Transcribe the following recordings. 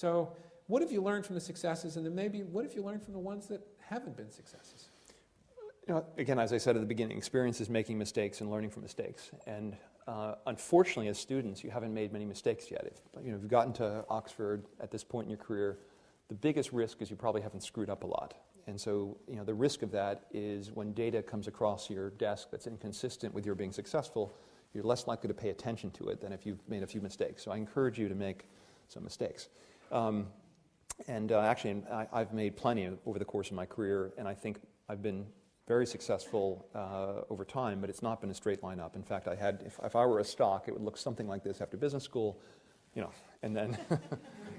So what have you learned from the successes, and then maybe what have you learned from the ones that haven't been successes? Again, as I said at the beginning, experience is making mistakes and learning from mistakes. And unfortunately, as students, you haven't made many mistakes yet. If you've gotten to Oxford at this point in your career, the biggest risk is you probably haven't screwed up a lot. And so, the risk of that is when data comes across your desk that's inconsistent with your being successful, you're less likely to pay attention to it than if you've made a few mistakes. So I encourage you to make some mistakes. Actually, I've made plenty over the course of my career, and I think I've been very successful over time, but it's not been a straight line up. In fact, if I were a stock, it would look something like this after business school, and then,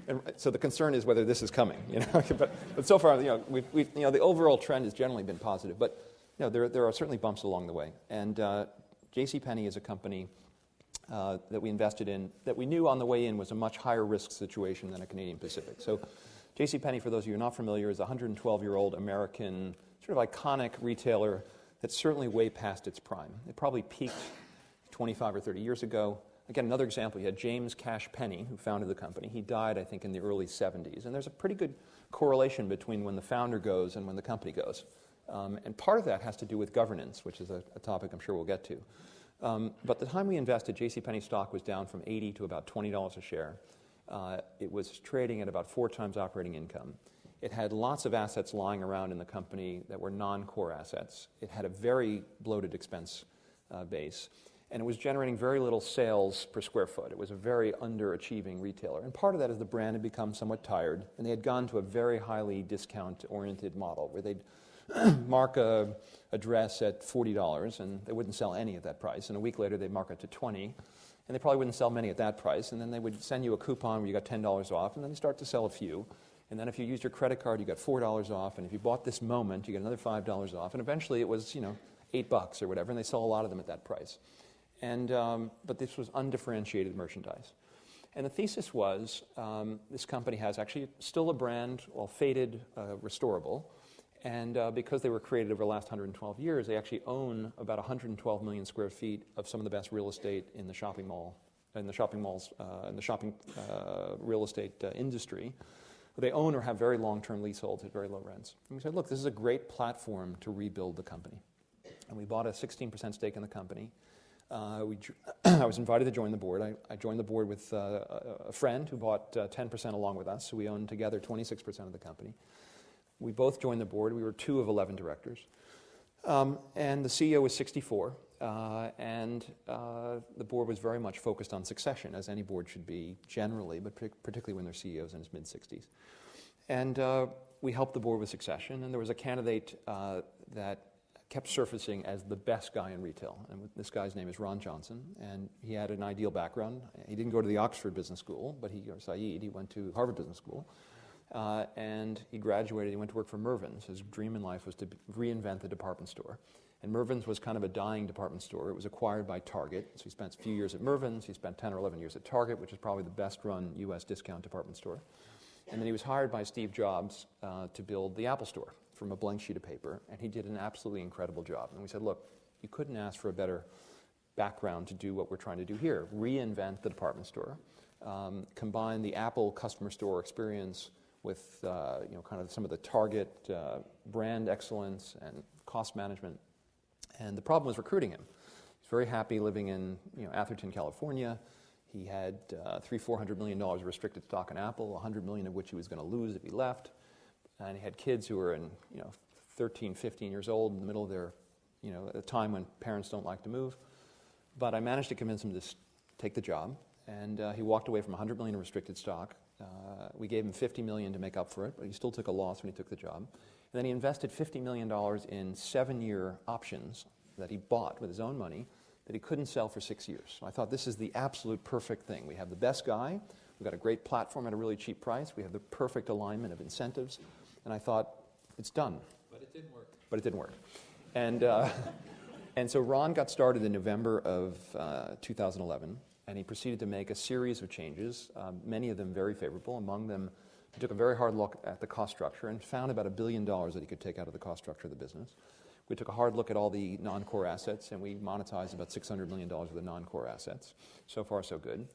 and so the concern is whether this is coming, But so far, we've the overall trend has generally been positive, but there are certainly bumps along the way. And JCPenney is a company that we invested in that we knew on the way in was a much higher risk situation than a Canadian Pacific. So JCPenney, for those of you who are not familiar, is a 112-year-old American sort of iconic retailer that's certainly way past its prime. It probably peaked 25 or 30 years ago. Again, another example, you had James Cash Penney, who founded the company. He died, I think, in the early 70s. And there's a pretty good correlation between when the founder goes and when the company goes. And part of that has to do with governance, which is a topic I'm sure we'll get to. But the time we invested, JCPenney stock was down from $80 to about $20 a share. It was trading at about 4 times operating income. It had lots of assets lying around in the company that were non-core assets. It had a very bloated expense base. And it was generating very little sales per square foot. It was a very underachieving retailer. And part of that is the brand had become somewhat tired, and they had gone to a very highly discount-oriented model where they'd mark a dress at $40, and they wouldn't sell any at that price. And a week later, they'd mark it to $20, and they probably wouldn't sell many at that price. And then they would send you a coupon where you got $10 off, and then they start to sell a few. And then if you used your credit card, you got $4 off, and if you bought this moment, you get another $5 off. And eventually, it was $8 or whatever, and they sell a lot of them at that price. And but this was undifferentiated merchandise. And the thesis was this company has actually still a brand, well, faded, restorable. And because they were created over the last 112 years, they actually own about 112 million square feet of some of the best real estate in the shopping mall, in the shopping real estate industry. They own or have very long-term leaseholds at very low rents. And we said, look, this is a great platform to rebuild the company. And we bought a 16% stake in the company. I was invited to join the board. I joined the board with a friend who bought 10% along with us, so we owned together 26% of the company. We both joined the board. We were 2 of 11 directors. And the CEO was 64, and the board was very much focused on succession, as any board should be generally, but particularly when their CEO is in his mid-60s. And we helped the board with succession, and there was a candidate that kept surfacing as the best guy in retail. And this guy's name is Ron Johnson, and he had an ideal background. He didn't go to the Oxford Business School, but he went to Harvard Business School. And he graduated, he went to work for Mervyn's. His dream in life was to reinvent the department store. And Mervyn's was kind of a dying department store. It was acquired by Target. So he spent a few years at Mervyn's. He spent 10 or 11 years at Target, which is probably the best run U.S. discount department store. And then he was hired by Steve Jobs to build the Apple Store from a blank sheet of paper. And he did an absolutely incredible job. And we said, look, you couldn't ask for a better background to do what we're trying to do here. Reinvent the department store. Combine the Apple customer store experience with kind of some of the Target brand excellence and cost management. And the problem was recruiting him. He's very happy living in Atherton, California. He had $400 million of restricted stock in Apple, $100 million of which he was going to lose if he left. And he had kids who were in 13, 15 years old, in the middle of their, at a time when parents don't like to move. But I managed to convince him to take the job. And he walked away from $100 million of restricted stock. We gave him $50 million to make up for it, but he still took a loss when he took the job. And then he invested $50 million in 7-year options that he bought with his own money that he couldn't sell for 6 years. So I thought this is the absolute perfect thing. We have the best guy. We've got a great platform at a really cheap price. We have the perfect alignment of incentives. And I thought, it's done. But it didn't work. But it didn't work. And so Ron got started in November of 2011. And he proceeded to make a series of changes, many of them very favorable. Among them, he took a very hard look at the cost structure and found about $1 billion that he could take out of the cost structure of the business. We took a hard look at all the non-core assets, and we monetized about $600 million of the non-core assets. So far, so good.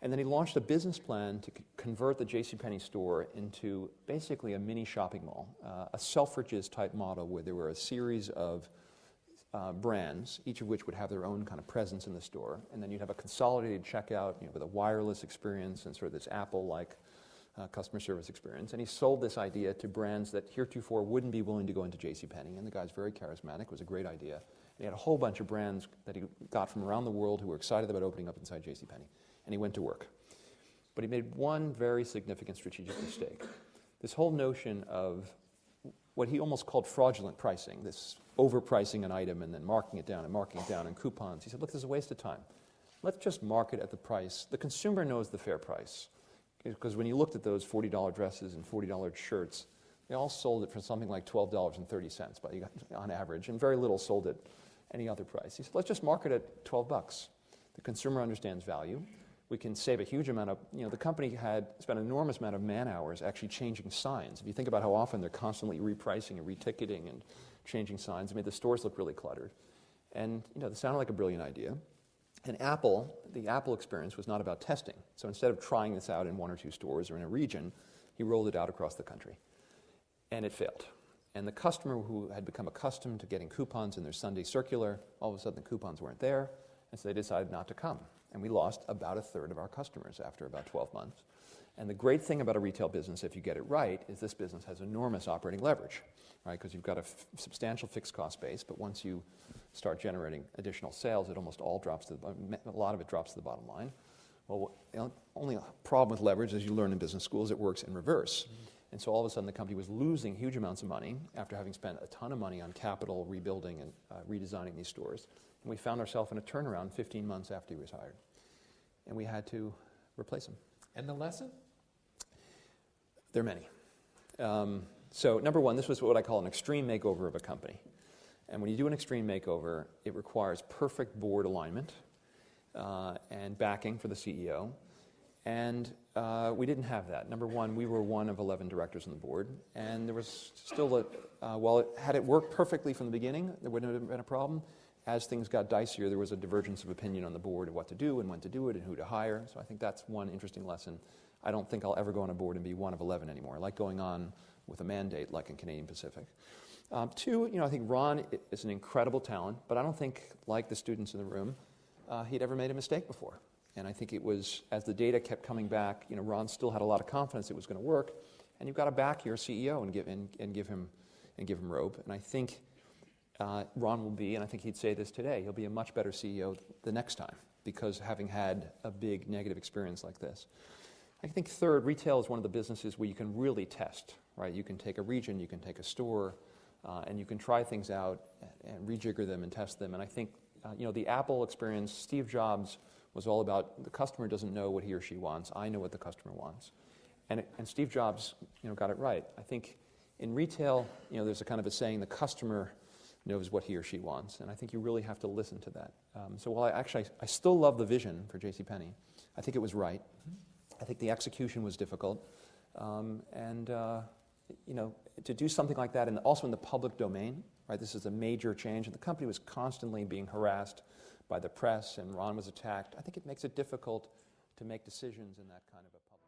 And then he launched a business plan to convert the JCPenney store into basically a mini shopping mall, a Selfridges type model where there were a series of brands, each of which would have their own kind of presence in the store. And then you'd have a consolidated checkout, with a wireless experience and sort of this Apple-like customer service experience. And he sold this idea to brands that heretofore wouldn't be willing to go into JCPenney. And the guy's very charismatic. It was a great idea. And he had a whole bunch of brands that he got from around the world who were excited about opening up inside JCPenney. And he went to work. But he made one very significant strategic mistake. This whole notion of what he almost called fraudulent pricing, this overpricing an item and then marking it down and coupons. He said, look, this is a waste of time. Let's just market at the price. The consumer knows the fair price. Because when you looked at those $40 dresses and $40 shirts, they all sold it for something like $12.30 on average, and very little sold at any other price. He said, let's just market at $12. The consumer understands value. We can save a huge amount of, the company had spent an enormous amount of man hours actually changing signs. If you think about how often they're constantly repricing and reticketing and changing signs, it made the stores look really cluttered. And, this sounded like a brilliant idea. And the Apple experience was not about testing. So instead of trying this out in 1 or 2 stores or in a region, he rolled it out across the country. And it failed. And the customer who had become accustomed to getting coupons in their Sunday circular, all of a sudden the coupons weren't there, and so they decided not to come. And we lost about 1/3 of our customers after about 12 months. And the great thing about a retail business, if you get it right, is this business has enormous operating leverage, right? Because you've got a substantial fixed cost base, but once you start generating additional sales, it almost all drops a lot of it drops to the bottom line. Well, only problem with leverage, as you learn in business schools, it works in reverse. Mm-hmm. And so all of a sudden the company was losing huge amounts of money after having spent a ton of money on capital, rebuilding and redesigning these stores. And we found ourselves in a turnaround 15 months after he was hired. And we had to replace him. And the lesson? There are many. So number one, this was what I call an extreme makeover of a company. And when you do an extreme makeover, it requires perfect board alignment and backing for the CEO. And we didn't have that. Number one, we were one of 11 directors on the board. And there was still had it worked perfectly from the beginning, there wouldn't have been a problem. As things got dicier, there was a divergence of opinion on the board of what to do and when to do it and who to hire. So I think that's one interesting lesson. I don't think I'll ever go on a board and be one of 11 anymore. I like going on with a mandate like in Canadian Pacific. Two, I think Ron is an incredible talent, but I don't think, like the students in the room, he'd ever made a mistake before. And I think it was, as the data kept coming back, Ron still had a lot of confidence it was going to work. And you've got to back your CEO and give him rope. And I think Ron will be, and I think he'd say this today, he'll be a much better CEO the next time because having had a big negative experience like this. I think third, retail is one of the businesses where you can really test, right? You can take a region, you can take a store, and you can try things out and rejigger them and test them. And I think, the Apple experience, Steve Jobs was all about the customer doesn't know what he or she wants. I know what the customer wants. And Steve Jobs, got it right. I think in retail, there's a kind of a saying, the customer knows what he or she wants. And I think you really have to listen to that. So while I still love the vision for JCPenney, I think it was right. I think the execution was difficult. To do something like that, and also in the public domain, right? This is a major change, and the company was constantly being harassed by the press, and Ron was attacked. I think it makes it difficult to make decisions in that kind of a public